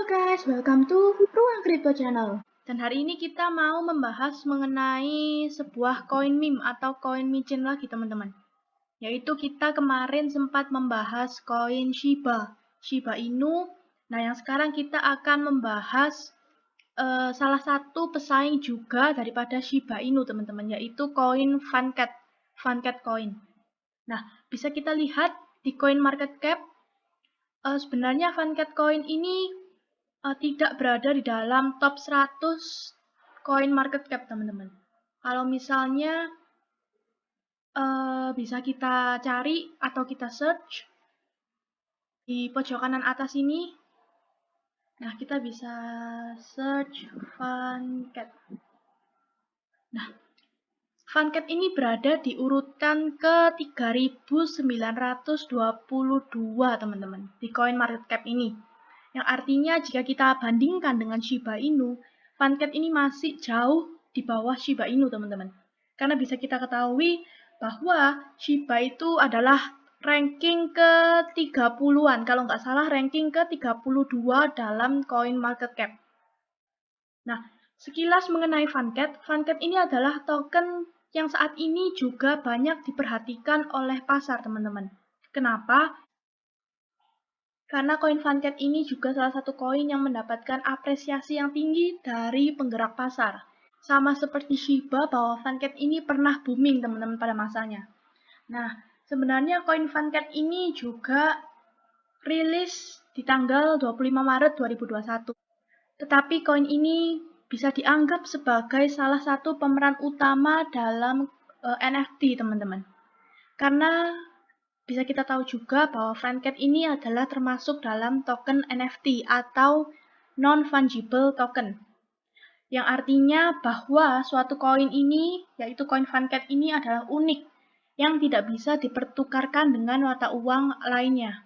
guys, welcome to Ruang Crypto Channel. Dan hari ini kita mau membahas mengenai sebuah koin meme atau koin micin lagi teman-teman. Yaitu kita kemarin sempat membahas koin Shiba Inu. Nah yang sekarang kita akan membahas salah satu pesaing juga daripada Shiba Inu teman-teman, yaitu koin Funcat coin. Nah bisa kita lihat di coin market cap, sebenarnya Funcat coin ini tidak berada di dalam top 100 coin market cap teman-teman. Kalau misalnya bisa kita cari atau kita search di pojok kanan atas ini. Nah, kita bisa search Funcat. Nah, Funcat ini berada di urutan ke 3922 teman-teman di coin market cap ini. Yang artinya jika kita bandingkan dengan Shiba Inu, Funcat ini masih jauh di bawah Shiba Inu teman-teman. Karena bisa kita ketahui bahwa Shiba itu adalah ranking ke-30-an, kalau nggak salah ranking ke-32 dalam coin market cap. Nah, sekilas mengenai Funcat ini adalah token yang saat ini juga banyak diperhatikan oleh pasar teman-teman. Kenapa? Karena koin Funcat ini juga salah satu koin yang mendapatkan apresiasi yang tinggi dari penggerak pasar. Sama seperti Shiba, bahwa Funcat ini pernah booming teman-teman pada masanya. Nah, sebenarnya koin Funcat ini juga rilis di tanggal 25 Maret 2021. Tetapi koin ini bisa dianggap sebagai salah satu pemeran utama dalam NFT teman-teman. Karena bisa kita tahu juga bahwa Funcat ini adalah termasuk dalam token NFT atau non-fungible token. Yang artinya bahwa suatu koin ini, yaitu koin Funcat ini adalah unik, yang tidak bisa dipertukarkan dengan mata uang lainnya.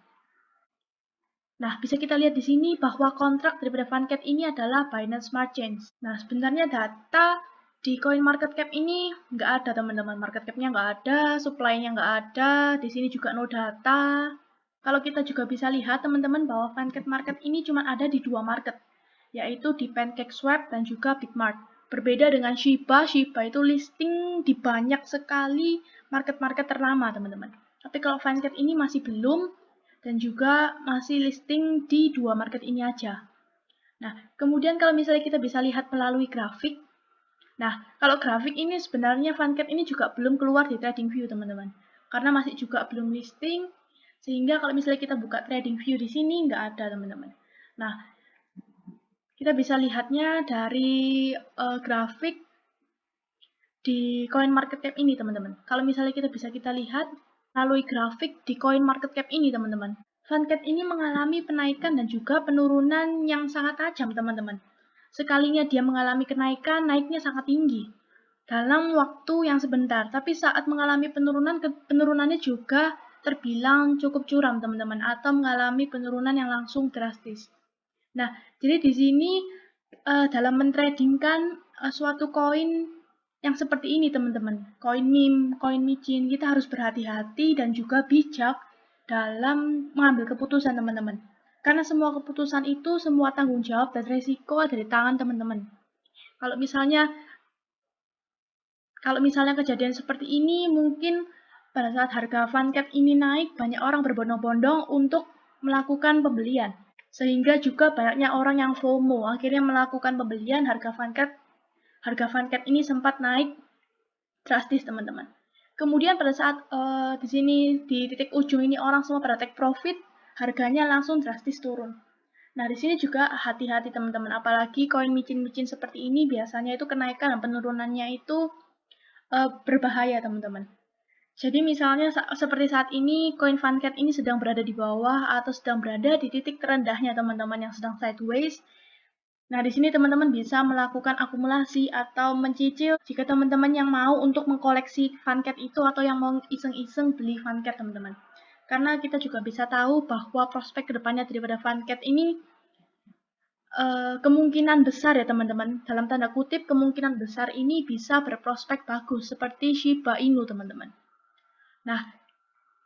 Nah, bisa kita lihat di sini bahwa kontrak daripada Funcat ini adalah Binance Smart Chain. Nah, sebenarnya data di coin market cap ini nggak ada teman-teman. Market cap-nya nggak ada, supply-nya nggak ada, di sini juga no data. Kalau kita juga bisa lihat teman-teman bahwa Funcat market ini cuma ada di dua market, yaitu di PancakeSwap dan juga Bitmart. Berbeda dengan Shiba itu listing di banyak sekali market-market ternama teman-teman. Tapi kalau Funcat ini masih belum, dan juga masih listing di dua market ini aja. Nah, kemudian kalau misalnya kita bisa lihat melalui grafik, nah, kalau grafik ini sebenarnya Funcat ini juga belum keluar di TradingView teman-teman, karena masih juga belum listing, sehingga kalau misalnya kita buka TradingView di sini nggak ada teman-teman. Nah, kita bisa lihatnya dari grafik di coin market cap ini teman-teman. Kalau misalnya kita lihat melalui grafik di coin market cap ini teman-teman, Funcat ini mengalami penaikan dan juga penurunan yang sangat tajam teman-teman. Sekalinya dia mengalami kenaikan, naiknya sangat tinggi dalam waktu yang sebentar. Tapi saat mengalami penurunan, penurunannya juga terbilang cukup curam teman-teman, atau mengalami penurunan yang langsung drastis. Nah, jadi di sini dalam mentradingkan suatu koin yang seperti ini teman-teman, koin meme, koin micin, kita harus berhati-hati dan juga bijak dalam mengambil keputusan teman-teman. Karena semua keputusan itu, semua tanggung jawab dan resiko ada di tangan teman-teman. Kalau misalnya kejadian seperti ini, mungkin pada saat harga Funcat ini naik, banyak orang berbondong-bondong untuk melakukan pembelian. Sehingga juga banyaknya orang yang FOMO, akhirnya melakukan pembelian. Harga Funcat ini sempat naik drastis teman-teman. Kemudian pada saat di sini di titik ujung ini orang semua pada take profit, harganya langsung drastis turun. Nah, di sini juga hati-hati teman-teman, apalagi koin micin-micin seperti ini biasanya itu kenaikan dan penurunannya itu berbahaya teman-teman. Jadi misalnya seperti saat ini koin Funcat ini sedang berada di bawah atau sedang berada di titik terendahnya teman-teman yang sedang sideways. Nah, di sini teman-teman bisa melakukan akumulasi atau mencicil jika teman-teman yang mau untuk mengkoleksi Funcat itu atau yang mau iseng-iseng beli Funcat teman-teman. Karena kita juga bisa tahu bahwa prospek kedepannya daripada Funcat ini kemungkinan besar ya teman-teman, dalam tanda kutip kemungkinan besar ini bisa berprospek bagus seperti Shiba Inu teman-teman. Nah,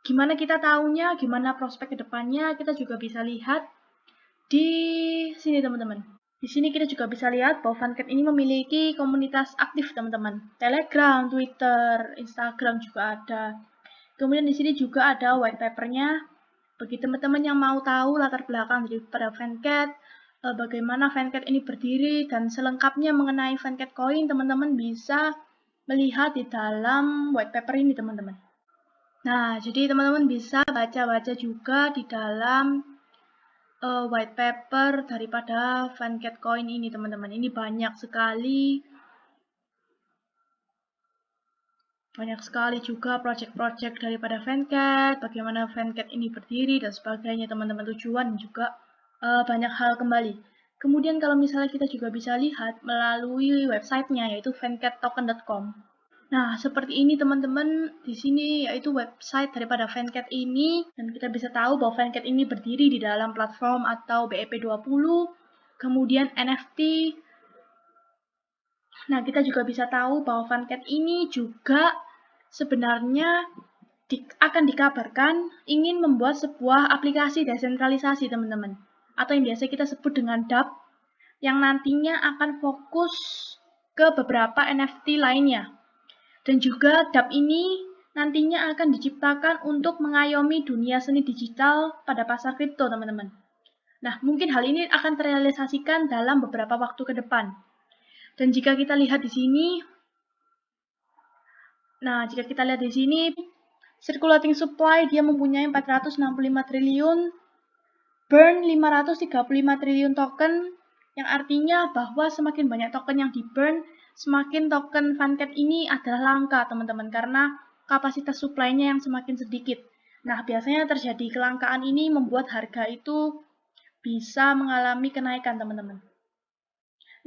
gimana kita tahunya, gimana prospek kedepannya, kita juga bisa lihat di sini teman-teman. Di sini kita juga bisa lihat bahwa Funcat ini memiliki komunitas aktif teman-teman. Telegram, Twitter, Instagram juga ada. Kemudian di sini juga ada white papernya. Bagi teman-teman yang mau tahu latar belakang daripada Funcat, bagaimana Funcat ini berdiri, dan selengkapnya mengenai Funcat Coin, teman-teman bisa melihat di dalam white paper ini teman-teman. Nah, jadi teman-teman bisa baca-baca juga di dalam white paper daripada Funcat Coin ini teman-teman. Ini banyak sekali juga project-project daripada Funcat, bagaimana Funcat ini berdiri dan sebagainya teman-teman, tujuan juga banyak hal kembali. Kemudian kalau misalnya kita juga bisa lihat melalui websitenya yaitu funcattoken.com. Nah, seperti ini teman-teman, di sini yaitu website daripada Funcat ini, dan kita bisa tahu bahwa Funcat ini berdiri di dalam platform atau BEP20, kemudian NFT. Nah, kita juga bisa tahu bahwa Funcat ini juga sebenarnya akan dikabarkan ingin membuat sebuah aplikasi desentralisasi teman-teman, atau yang biasa kita sebut dengan DApp, yang nantinya akan fokus ke beberapa NFT lainnya. Dan juga DApp ini nantinya akan diciptakan untuk mengayomi dunia seni digital pada pasar kripto, teman-teman. Nah, mungkin hal ini akan terrealisasikan dalam beberapa waktu ke depan. Dan jika kita lihat di sini, circulating supply dia mempunyai 465 triliun, burn 535 triliun token, yang artinya bahwa semakin banyak token yang di-burn, semakin token Funcat ini adalah langka, teman-teman, karena kapasitas supply-nya yang semakin sedikit. Nah, biasanya terjadi kelangkaan ini membuat harga itu bisa mengalami kenaikan, teman-teman.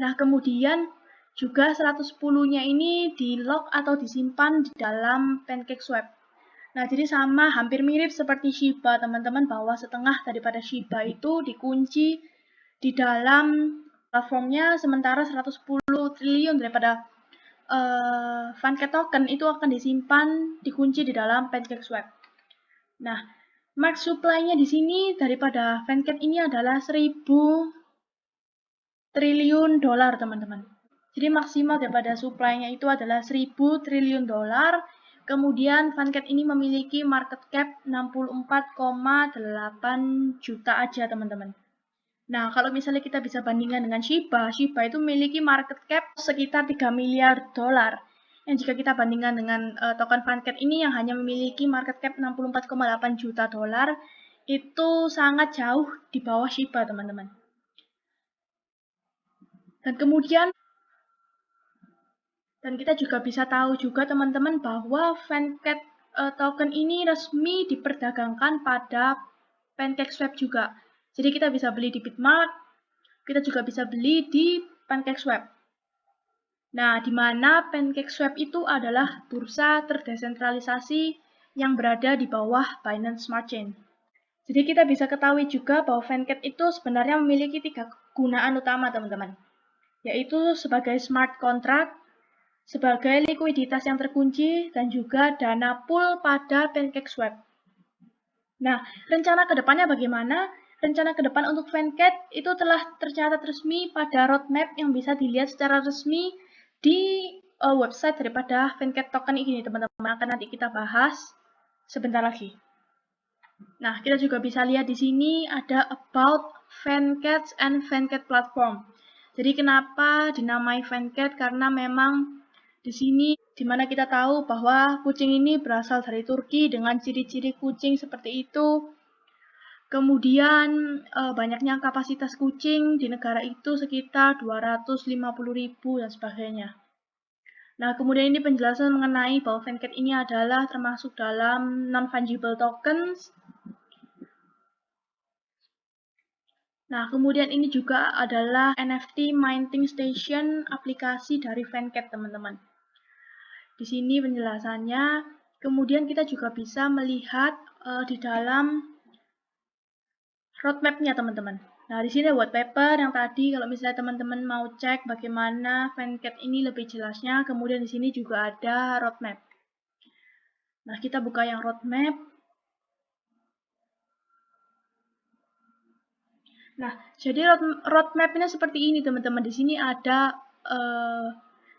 Nah, kemudian juga 110-nya ini di-lock atau disimpan di dalam PancakeSwap. Nah, jadi sama, hampir mirip seperti Shiba, teman-teman, bahwa setengah daripada Shiba itu dikunci di dalam platformnya, sementara 110 triliun daripada Funcat token itu akan disimpan, dikunci di dalam PancakeSwap. Nah, max supply-nya di sini daripada Funcat ini adalah 1000 triliun dolar, teman-teman. Jadi maksimal daripada supply-nya itu adalah 1000 triliun dolar. Kemudian Funcat ini memiliki market cap 64,8 juta aja, teman-teman. Nah, kalau misalnya kita bisa bandingkan dengan Shiba, Shiba itu memiliki market cap sekitar 3 miliar dolar. Yang jika kita bandingkan dengan token Funcat ini yang hanya memiliki market cap 64,8 juta dolar, itu sangat jauh di bawah Shiba, teman-teman. Dan kita juga bisa tahu juga, teman-teman, bahwa Funcat token ini resmi diperdagangkan pada PancakeSwap juga. Jadi kita bisa beli di Bitmart, kita juga bisa beli di PancakeSwap. Nah, di mana PancakeSwap itu adalah bursa terdesentralisasi yang berada di bawah Binance Smart Chain. Jadi kita bisa ketahui juga bahwa Funcat itu sebenarnya memiliki 3 kegunaan utama, teman-teman. Yaitu sebagai smart contract, sebagai likuiditas yang terkunci, dan juga dana pool pada PancakeSwap. Nah, rencana ke depannya bagaimana? Rencana ke depan untuk Funcat itu telah tercatat resmi pada roadmap yang bisa dilihat secara resmi di website daripada Funcat token ini, teman-teman. Akan nanti kita bahas sebentar lagi. Nah, kita juga bisa lihat di sini ada about Funcat and Funcat platform. Jadi kenapa dinamai Funcat? Karena memang di sini dimana kita tahu bahwa kucing ini berasal dari Turki dengan ciri-ciri kucing seperti itu. Kemudian banyaknya kapasitas kucing di negara itu sekitar 250.000 dan sebagainya. Nah, kemudian ini penjelasan mengenai bahwa Funcat ini adalah termasuk dalam non-fungible tokens. Nah, kemudian ini juga adalah NFT minting station aplikasi dari Funcat, teman-teman. Di sini penjelasannya. Kemudian kita juga bisa melihat di dalam roadmap-nya, teman-teman. Nah, di sini ada white paper yang tadi kalau misalnya teman-teman mau cek bagaimana Funcat ini lebih jelasnya, kemudian di sini juga ada roadmap. Nah, kita buka yang roadmap. Nah, jadi roadmap-nya seperti ini teman-teman. Di sini ada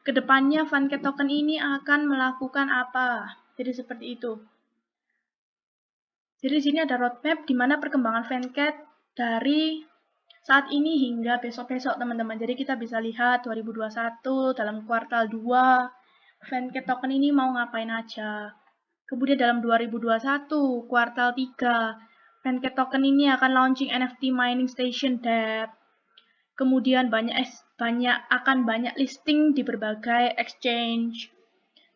kedepannya Funcat token ini akan melakukan apa. Jadi seperti itu. Jadi di sini ada roadmap di mana perkembangan Funcat dari saat ini hingga besok-besok teman-teman. Jadi kita bisa lihat 2021 dalam kuartal 2 Funcat token ini mau ngapain aja. Kemudian dalam 2021 kuartal 3 Funcat token ini akan launching NFT mining station dApp. Kemudian akan banyak listing di berbagai exchange.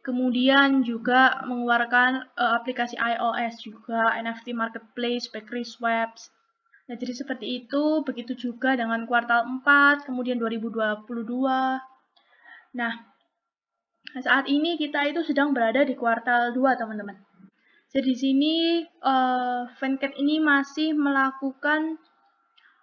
Kemudian juga mengeluarkan aplikasi iOS juga, NFT Marketplace, Bakery Swaps. Nah, jadi seperti itu, begitu juga dengan kuartal 4, kemudian 2022. Nah, saat ini kita itu sedang berada di kuartal 2, teman-teman. Jadi di sini Funcat ini masih melakukan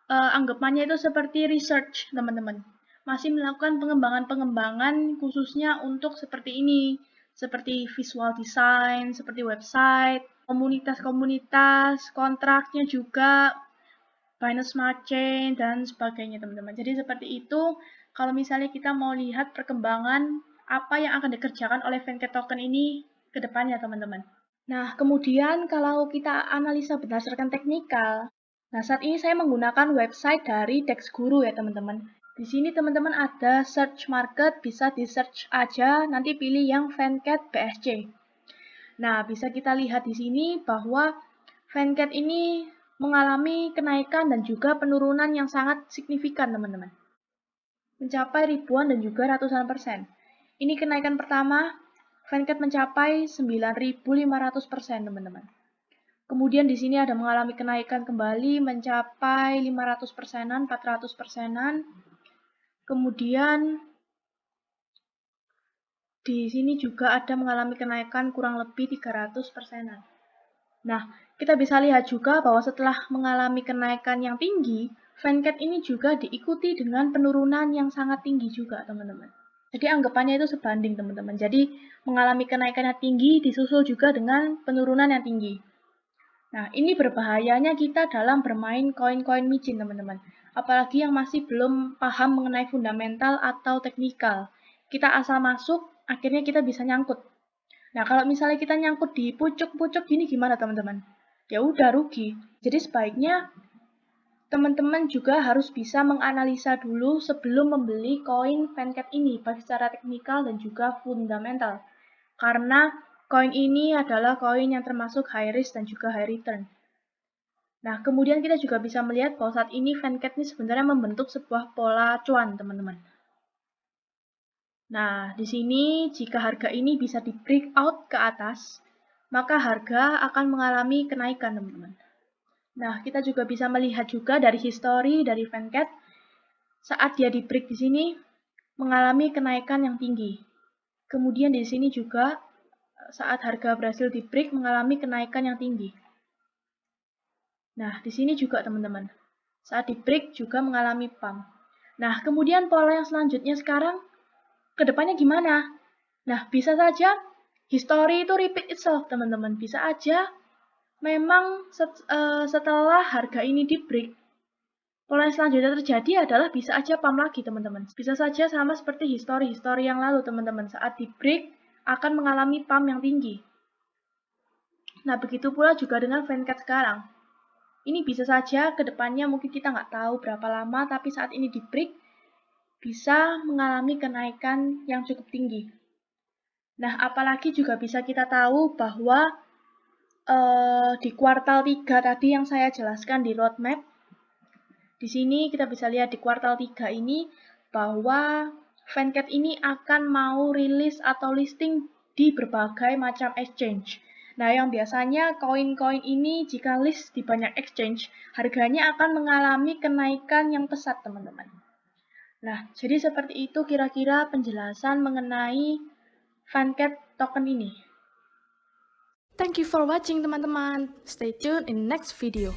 anggapannya itu seperti research, teman-teman. Masih melakukan pengembangan-pengembangan khususnya untuk seperti ini, seperti visual design, seperti website, komunitas-komunitas, kontraknya juga, Binance Smart Chain, dan sebagainya, teman-teman. Jadi seperti itu, kalau misalnya kita mau lihat perkembangan apa yang akan dikerjakan oleh Funcat Token ini ke depannya, teman-teman. Nah, kemudian kalau kita analisa berdasarkan teknikal, nah saat ini saya menggunakan website dari DexGuru ya teman-teman. Di sini teman-teman ada search market, bisa di search aja, nanti pilih yang Funcat BSC. Nah, bisa kita lihat di sini bahwa Funcat ini mengalami kenaikan dan juga penurunan yang sangat signifikan teman-teman. Mencapai ribuan dan juga ratusan persen. Ini kenaikan pertama, Funcat mencapai 9.500% teman-teman. Kemudian di sini ada mengalami kenaikan kembali mencapai 500 persenan, 400 persenan. Kemudian di sini juga ada mengalami kenaikan kurang lebih 300 persenan. Nah, kita bisa lihat juga bahwa setelah mengalami kenaikan yang tinggi, Funcat ini juga diikuti dengan penurunan yang sangat tinggi juga, teman-teman. Jadi anggapannya itu sebanding, teman-teman. Jadi mengalami kenaikan yang tinggi disusul juga dengan penurunan yang tinggi. Nah, ini berbahayanya kita dalam bermain koin-koin micin, teman-teman. Apalagi yang masih belum paham mengenai fundamental atau teknikal. Kita asal masuk, akhirnya kita bisa nyangkut. Nah, kalau misalnya kita nyangkut di pucuk-pucuk gini gimana, teman-teman? Ya udah rugi. Jadi sebaiknya teman-teman juga harus bisa menganalisa dulu sebelum membeli koin Funcat ini, baik secara teknikal dan juga fundamental. Karena koin ini adalah koin yang termasuk high risk dan juga high return. Nah, kemudian kita juga bisa melihat bahwa saat ini Funcat ini sebenarnya membentuk sebuah pola cuan, teman-teman. Nah, di sini jika harga ini bisa di breakout ke atas, maka harga akan mengalami kenaikan, teman-teman. Nah, kita juga bisa melihat juga dari histori dari Funcat, saat dia di break di sini mengalami kenaikan yang tinggi. Kemudian di sini juga saat harga berhasil di break mengalami kenaikan yang tinggi. Nah, di sini juga teman-teman, saat di break juga mengalami pump. Nah, kemudian pola yang selanjutnya sekarang, kedepannya gimana? Nah, bisa saja history itu repeat itself, teman-teman. Bisa aja memang setelah harga ini di break, pola yang selanjutnya terjadi adalah bisa aja pump lagi, teman-teman. Bisa saja sama seperti history yang lalu, teman-teman. Saat di break akan mengalami pump yang tinggi. Nah, begitu pula juga dengan Funcat sekarang. Ini bisa saja ke depannya mungkin kita nggak tahu berapa lama, tapi saat ini di break bisa mengalami kenaikan yang cukup tinggi. Nah, apalagi juga bisa kita tahu bahwa di kuartal 3 tadi yang saya jelaskan di roadmap, di sini kita bisa lihat di kuartal 3 ini bahwa Funcat ini akan mau rilis atau listing di berbagai macam exchange. Nah, yang biasanya koin-koin ini jika list di banyak exchange, harganya akan mengalami kenaikan yang pesat, teman-teman. Nah, jadi seperti itu kira-kira penjelasan mengenai Funcat token ini. Thank you for watching, teman-teman. Stay tuned in next video.